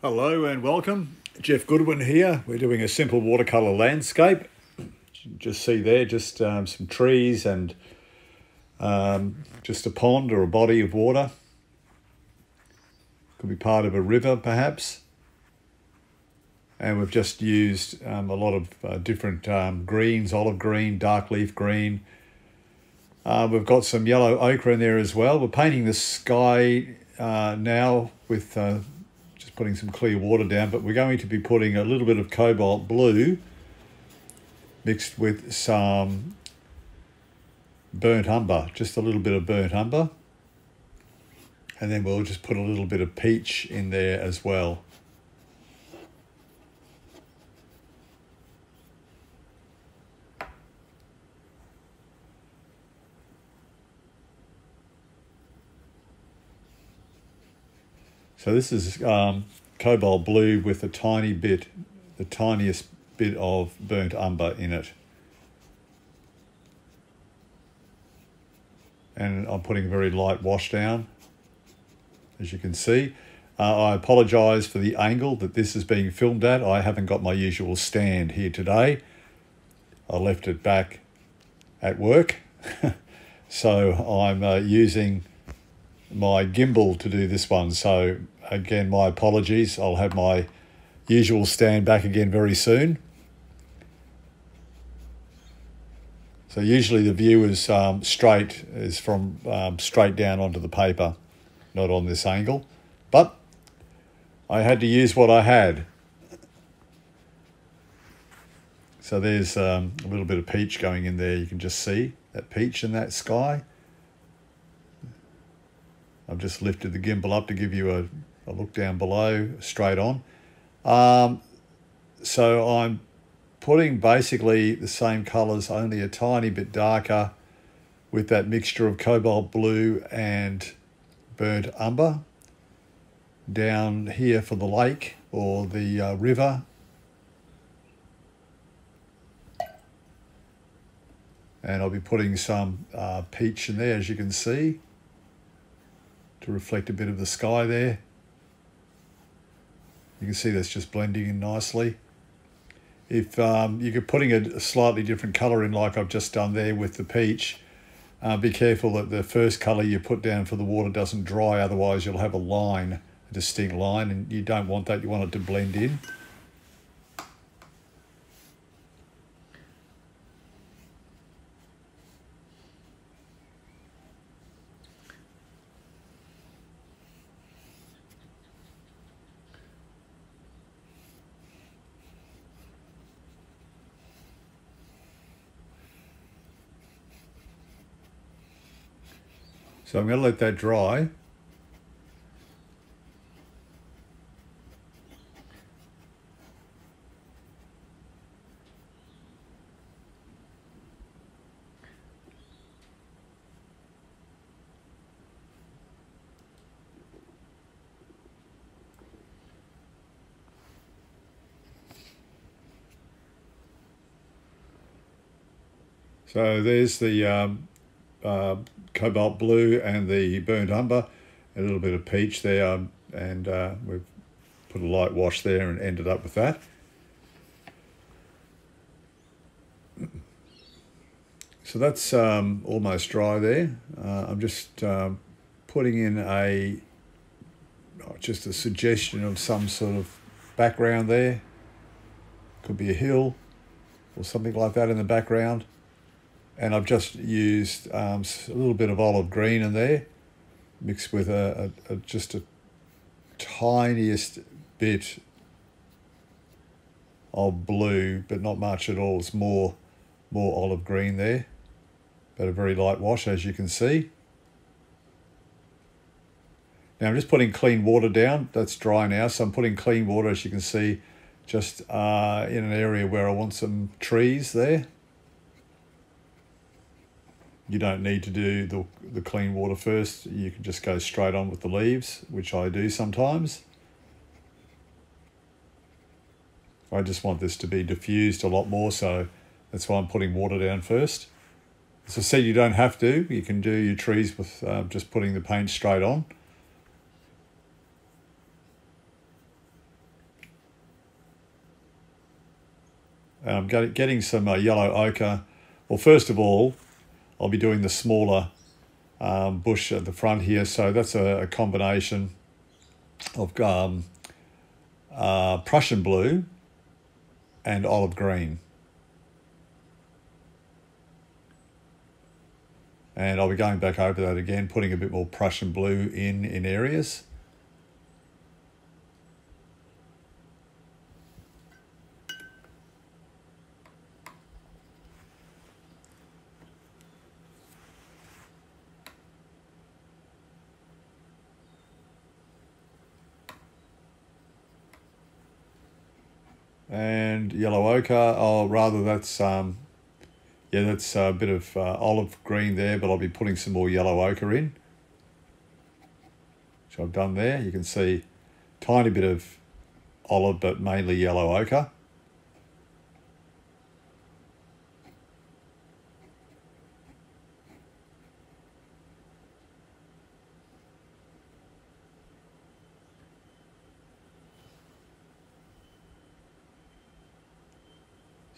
Hello and welcome. Jeff Goodwin here. We're doing a simple watercolour landscape. Just see there, just some trees and just a pond or a body of water. Could be part of a river perhaps. And we've just used a lot of different greens, olive green, dark leaf green. We've got some yellow ochre in there as well. We're painting the sky now with just putting some clear water down, but we're going to be putting a little bit of cobalt blue mixed with some burnt umber, just a little bit of burnt umber. And then we'll just put a little bit of peach in there as well. So this is cobalt blue with a tiny bit, the tiniest bit of burnt umber in it. And I'm putting a very light wash down, as you can see. I apologise for the angle that this is being filmed at. I haven't got my usual stand here today. I left it back at work. So I'm using my gimbal to do this one. So again, my apologies. I'll have my usual stand back again very soon. So usually the view is straight, is from straight down onto the paper, not on this angle. But I had to use what I had. So there's a little bit of peach going in there. You can just see that peach in that sky. I've just lifted the gimbal up to give you a look down below, straight on. So I'm putting basically the same colours, only a tiny bit darker, with that mixture of cobalt blue and burnt umber down here for the lake or the river. And I'll be putting some peach in there, as you can see, to reflect a bit of the sky there. You can see that's just blending in nicely. If you're putting a slightly different colour in, like I've just done there with the peach, be careful that the first colour you put down for the water doesn't dry, otherwise you'll have a line, a distinct line, and you don't want that. You want it to blend in. So I'm going to let that dry. So there's the cobalt blue and the burnt umber, a little bit of peach there, and we've put a light wash there and ended up with that. So that's almost dry there. I'm just putting in just a suggestion of some sort of background there. Could be a hill or something like that in the background. And I've just used a little bit of olive green in there, mixed with just a tiniest bit of blue, but not much at all. It's more olive green there, but a very light wash, as you can see. Now I'm just putting clean water down. That's dry now, so I'm putting clean water, as you can see, just in an area where I want some trees there. You don't need to do the clean water first. You can just go straight on with the leaves, which I do sometimes. I just want this to be diffused a lot more, so that's why I'm putting water down first. As I said, you don't have to. You can do your trees with just putting the paint straight on. And I'm getting some yellow ochre. Well, first of all, I'll be doing the smaller bush at the front here. So that's a combination of Prussian blue and olive green. And I'll be going back over that again, putting a bit more Prussian blue in areas. And yellow ochre, oh, rather that's that's a bit of olive green there, but I'll be putting some more yellow ochre in, which I've done there. You can see tiny bit of olive, but mainly yellow ochre.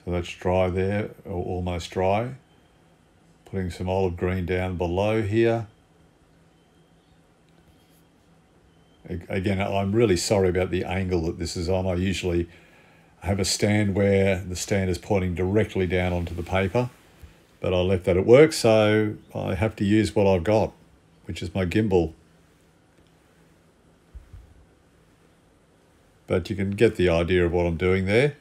So that's dry there, or almost dry. Putting some olive green down below here. Again, I'm really sorry about the angle that this is on. I usually have a stand where the stand is pointing directly down onto the paper, but I left that at work, so I have to use what I've got, which is my gimbal. But you can get the idea of what I'm doing there.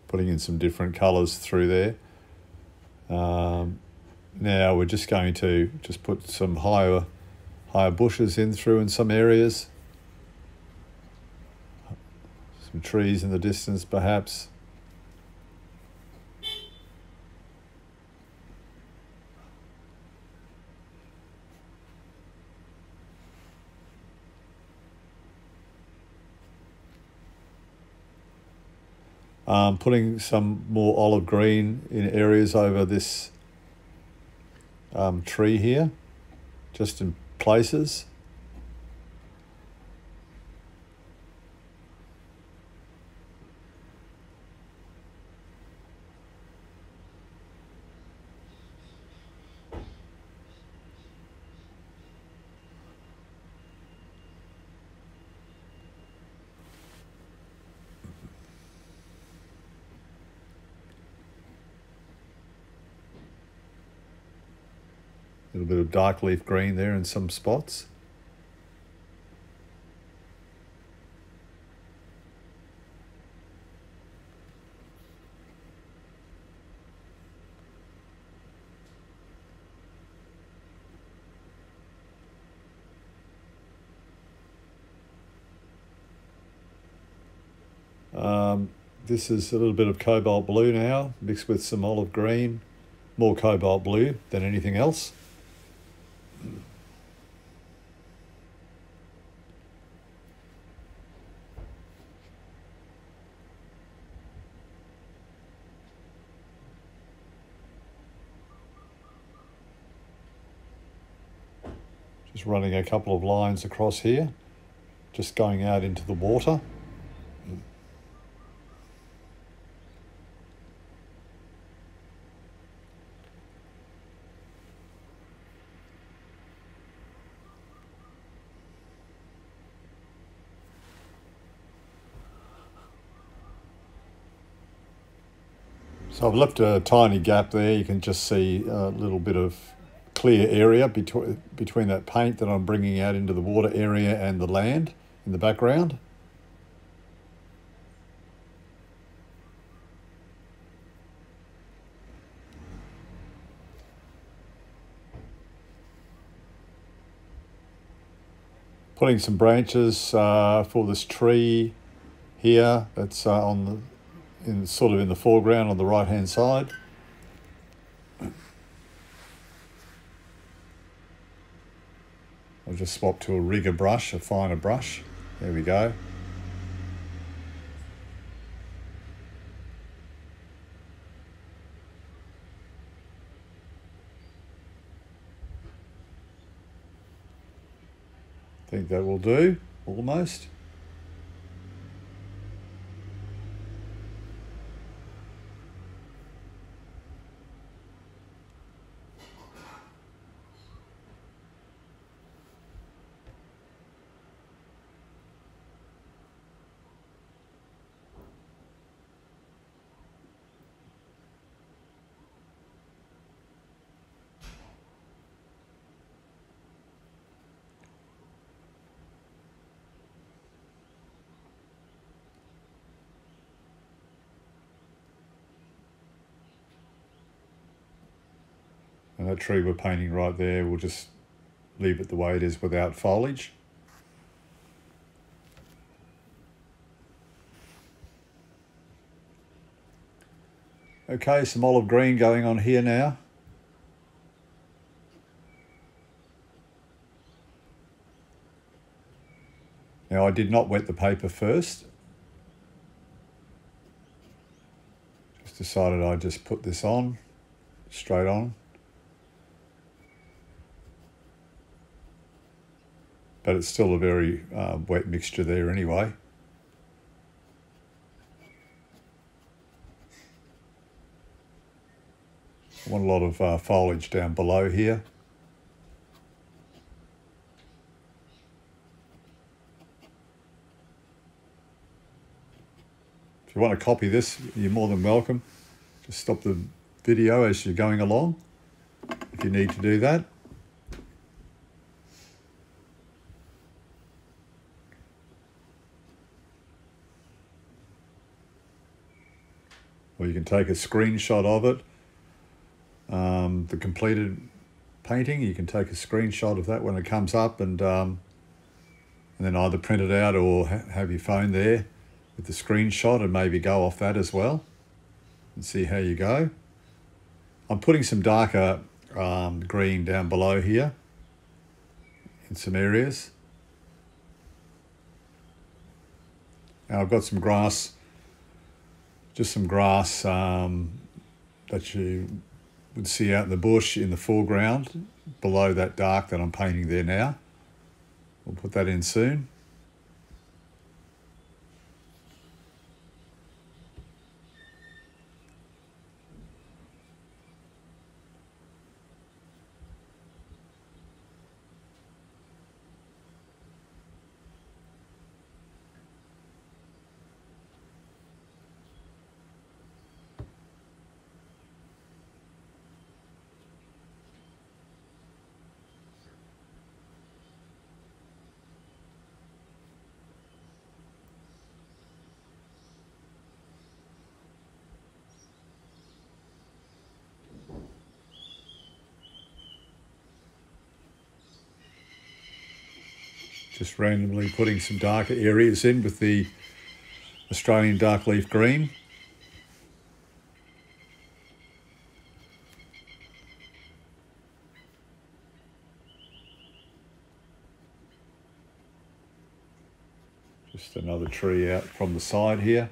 Putting in some different colours through there. Now we're just going to put some higher bushes in through in some areas. Some trees in the distance perhaps. Putting some more olive green in areas over this tree here, just in places. A little bit of dark leaf green there in some spots. This is a little bit of cobalt blue now, mixed with some olive green. More cobalt blue than anything else. Just running a couple of lines across here, just going out into the water. So I've left a tiny gap there. You can just see a little bit of clear area between that paint that I'm bringing out into the water area and the land in the background. Putting some branches for this tree here that's sort of in the foreground on the right hand side. I'll just swap to a rigger brush, a finer brush. There we go. I think that will do, almost. And that tree we're painting right there, we'll just leave it the way it is without foliage. Okay, some olive green going on here now. Now I did not wet the paper first. Just decided I'd just put this on, straight on. But it's still a very wet mixture there anyway. I want a lot of foliage down below here. If you want to copy this, you're more than welcome. Just stop the video as you're going along, if you need to do that. Or you can take a screenshot of it, the completed painting. You can take a screenshot of that when it comes up, and then either print it out or have your phone there with the screenshot and maybe go off that as well and see how you go. I'm putting some darker green down below here in some areas. Now I've got some grass, just some grass that you would see out in the bush in the foreground below that dark that I'm painting there now. We'll put that in soon. Just randomly putting some darker areas in with the Australian dark leaf green. Just another tree out from the side here.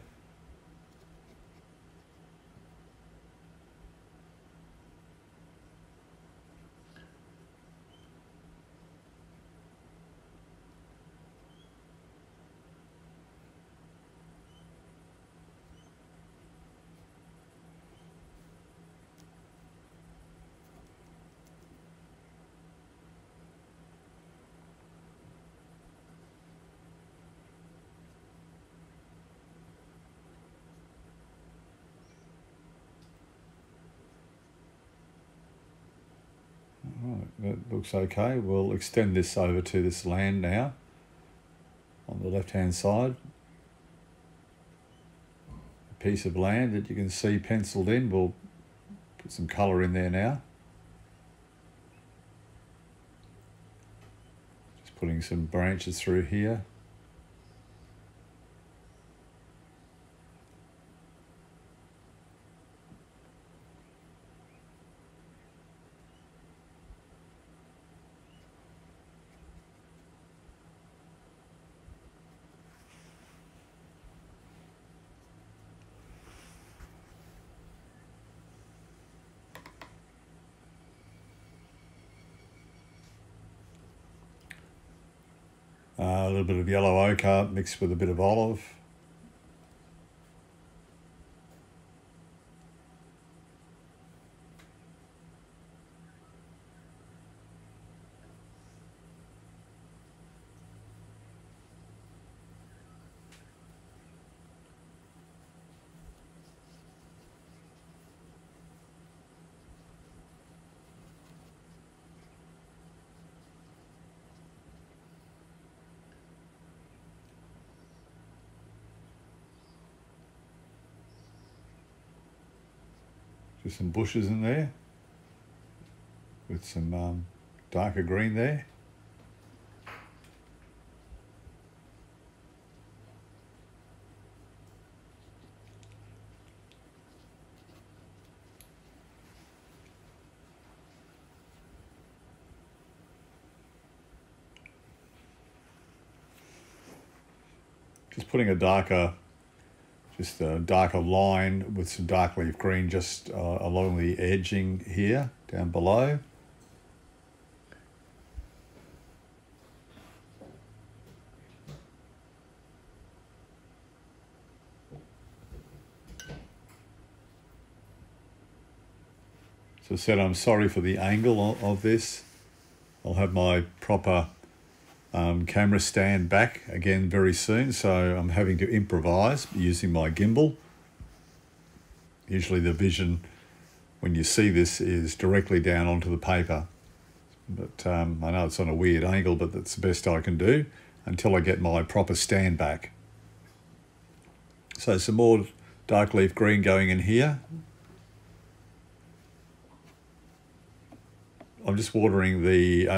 Right, that looks okay. We'll extend this over to this land now on the left hand side. A piece of land that you can see penciled in. We'll put some colour in there now. Just putting some branches through here. A little bit of yellow ochre mixed with a bit of olive. Just some bushes in there with some darker green there. Just putting a darker line with some dark leaf green just along the edging here, down below. So I said, I'm sorry for the angle of this. I'll have my proper camera stand back again very soon, so I'm having to improvise using my gimbal. Usually the vision when you see this is directly down onto the paper, but I know it's on a weird angle, but that's the best I can do until I get my proper stand back. So some more dark leaf green going in here. I'm just watering the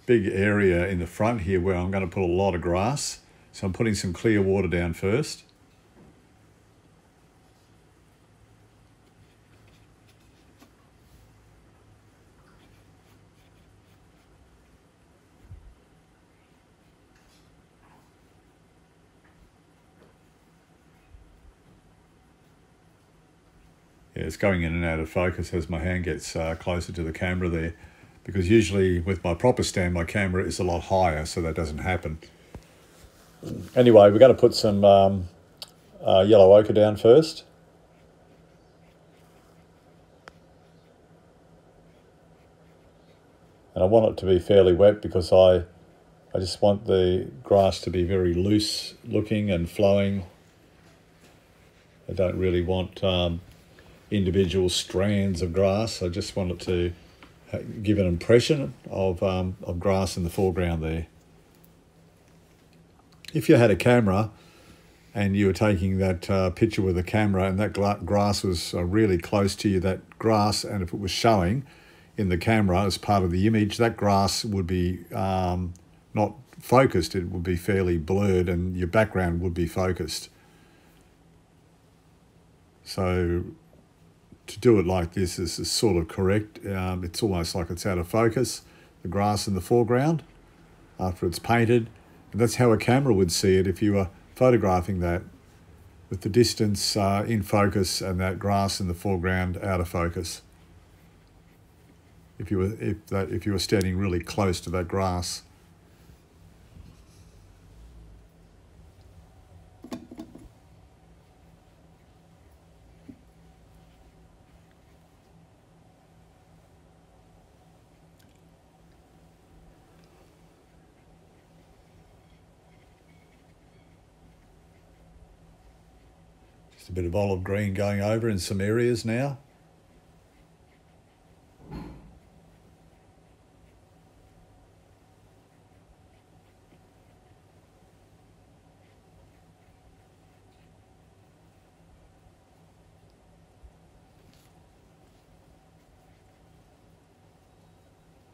big area in the front here where I'm going to put a lot of grass. So I'm putting some clear water down first. Yeah, it's going in and out of focus as my hand gets closer to the camera there, because usually with my proper stand my camera is a lot higher, so that doesn't happen. Anyway, we're going to put some yellow ochre down first. And I want it to be fairly wet because I just want the grass to be very loose looking and flowing. I don't really want individual strands of grass. I just want it to give an impression of grass in the foreground there. If you had a camera and you were taking that picture with a camera and that grass was really close to you, that grass, and if it was showing in the camera as part of the image, that grass would be not focused, it would be fairly blurred and your background would be focused. So to do it like this is sort of correct. It's almost like it's out of focus, the grass in the foreground after it's painted. And that's how a camera would see it if you were photographing that, with the distance in focus and that grass in the foreground out of focus. If you were standing really close to that grass. Just a bit of olive green going over in some areas now.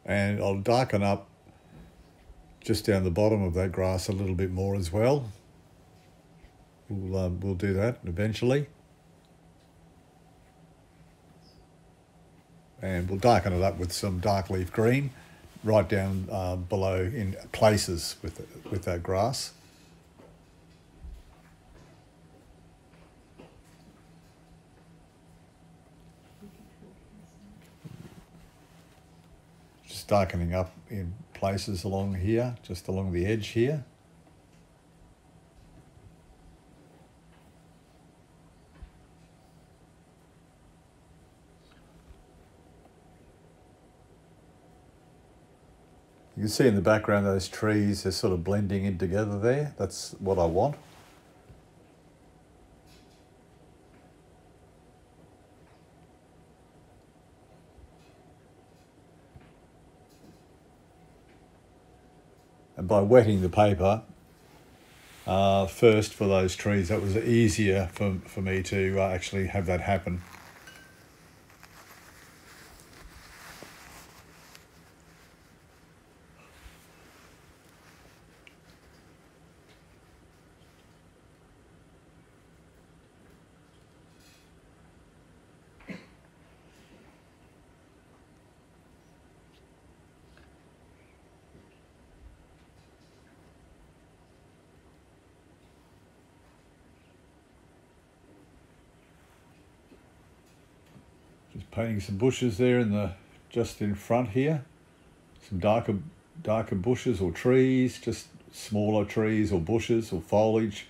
And I'll darken up just down the bottom of that grass a little bit more as well. We'll do that eventually. And we'll darken it up with some dark leaf green right down below in places with that grass. Just darkening up in places along here, just along the edge here. You can see in the background those trees are sort of blending in together there. That's what I want. And by wetting the paper first for those trees, that was easier for me to actually have that happen. Just painting some bushes there just in front here. Some darker bushes or trees, just smaller trees or bushes or foliage.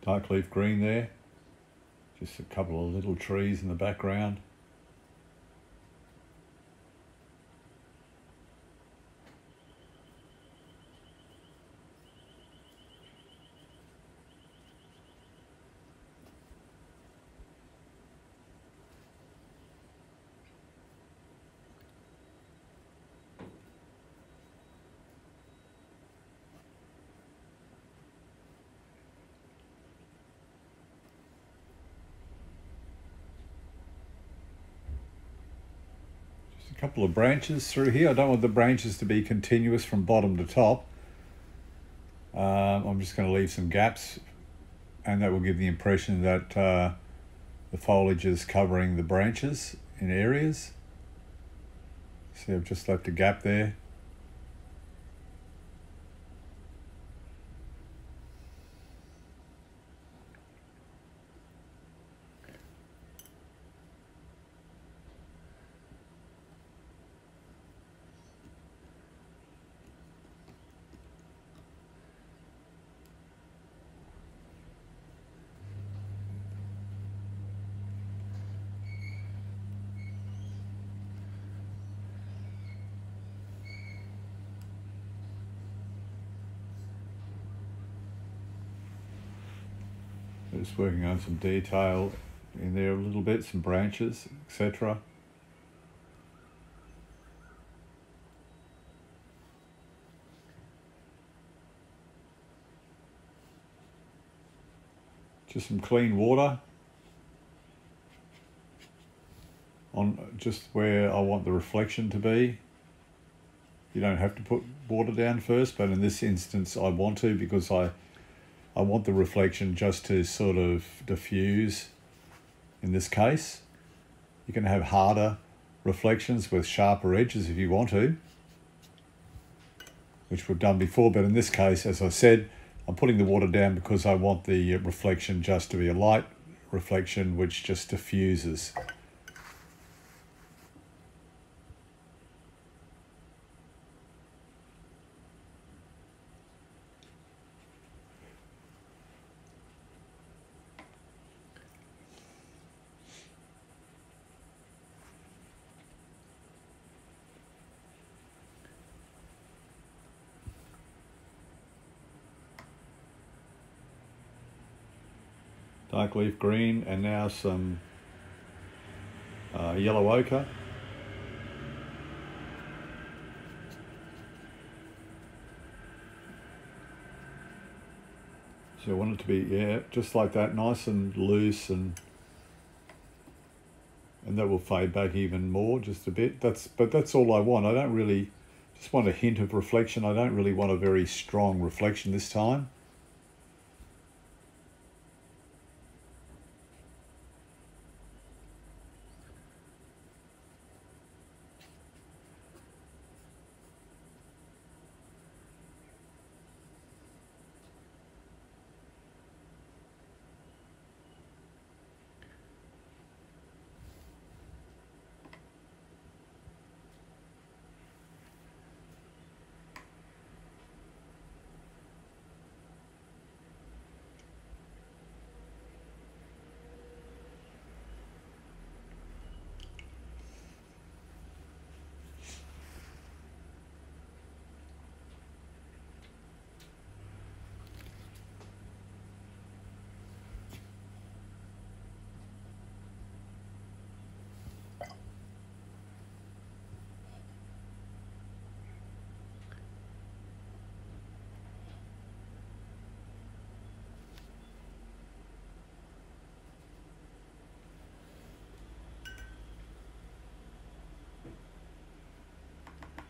Dark leaf green there, just a couple of little trees in the background. A couple of branches through here. I don't want the branches to be continuous from bottom to top. I'm just going to leave some gaps, and that will give the impression that the foliage is covering the branches in areas. See, I've just left a gap there. Just working on some detail in there a little bit, some branches, etc. Just some clean water on just where I want the reflection to be. You don't have to put water down first, but in this instance I want to, because I want the reflection just to sort of diffuse in this case. You can have harder reflections with sharper edges if you want to, which we've done before, but in this case, as I said, I'm putting the water down because I want the reflection just to be a light reflection which just diffuses. dark leaf green, and now some yellow ochre. So I want it to be, yeah, just like that, nice and loose, and that will fade back even more, just a bit. But that's all I want. I don't really, just want a hint of reflection. I don't really want a very strong reflection this time.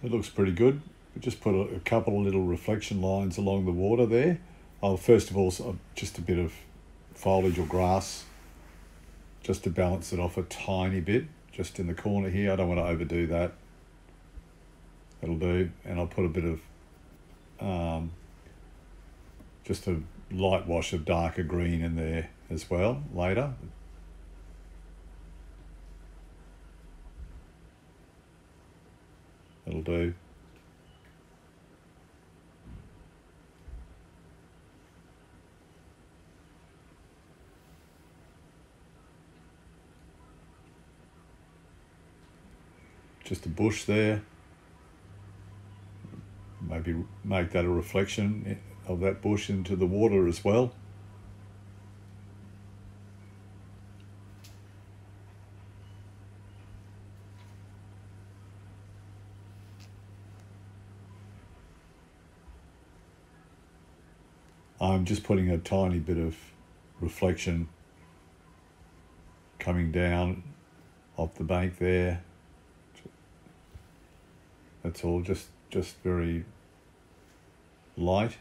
It looks pretty good. We just put a couple of little reflection lines along the water there. First of all, just a bit of foliage or grass, just to balance it off a tiny bit, just in the corner here. I don't want to overdo that. That'll do. And I'll put a bit of, just a light wash of darker green in there as well later. That'll do. Just a bush there. Maybe make that a reflection of that bush into the water as well. I'm just putting a tiny bit of reflection coming down off the bank there. That's all, just very light.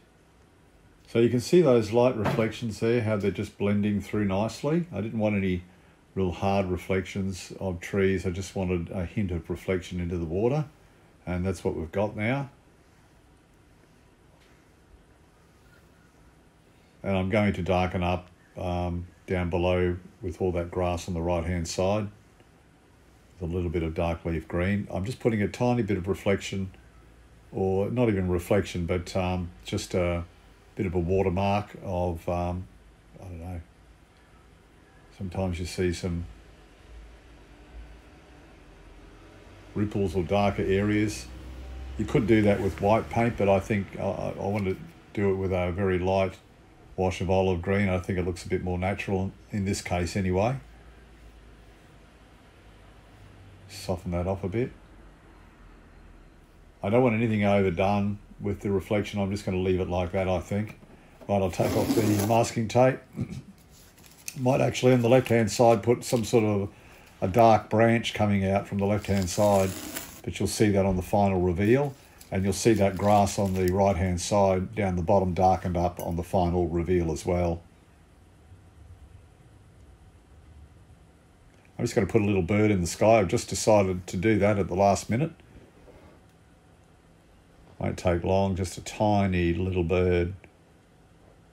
So you can see those light reflections there, how they're just blending through nicely. I didn't want any real hard reflections of trees. I just wanted a hint of reflection into the water, and that's what we've got now. And I'm going to darken up down below with all that grass on the right hand side with a little bit of dark leaf green. I'm just putting a tiny bit of reflection, or not even reflection, but just a bit of a watermark of, I don't know, sometimes you see some ripples or darker areas. You could do that with white paint, but I think I want to do it with a very light wash of olive green. I think it looks a bit more natural in this case anyway. Soften that off a bit. I don't want anything overdone with the reflection. I'm just going to leave it like that, I think. Right, I'll take off the masking tape. Might actually on the left hand side put some sort of a dark branch coming out from the left hand side, but you'll see that on the final reveal. And you'll see that grass on the right-hand side down the bottom darkened up on the final reveal as well. I'm just going to put a little bird in the sky. I've just decided to do that at the last minute. Won't take long, just a tiny little bird.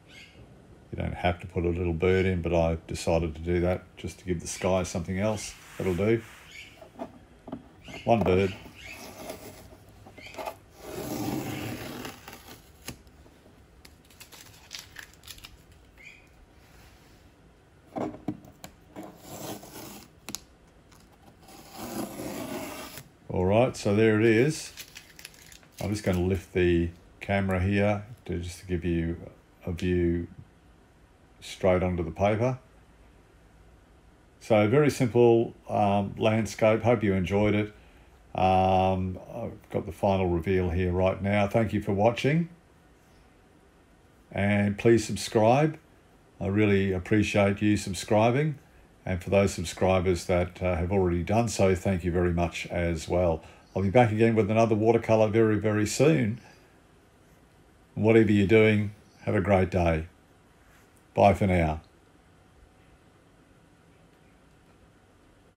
You don't have to put a little bird in, but I decided to do that just to give the sky something else. That'll do. One bird. Alright, so there it is. I'm just going to lift the camera here just to give you a view straight onto the paper. So very simple landscape. Hope you enjoyed it. I've got the final reveal here right now. Thank you for watching. And please subscribe. I really appreciate you subscribing. And for those subscribers that have already done so, thank you very much as well. I'll be back again with another watercolour very, very soon. Whatever you're doing, have a great day. Bye for now.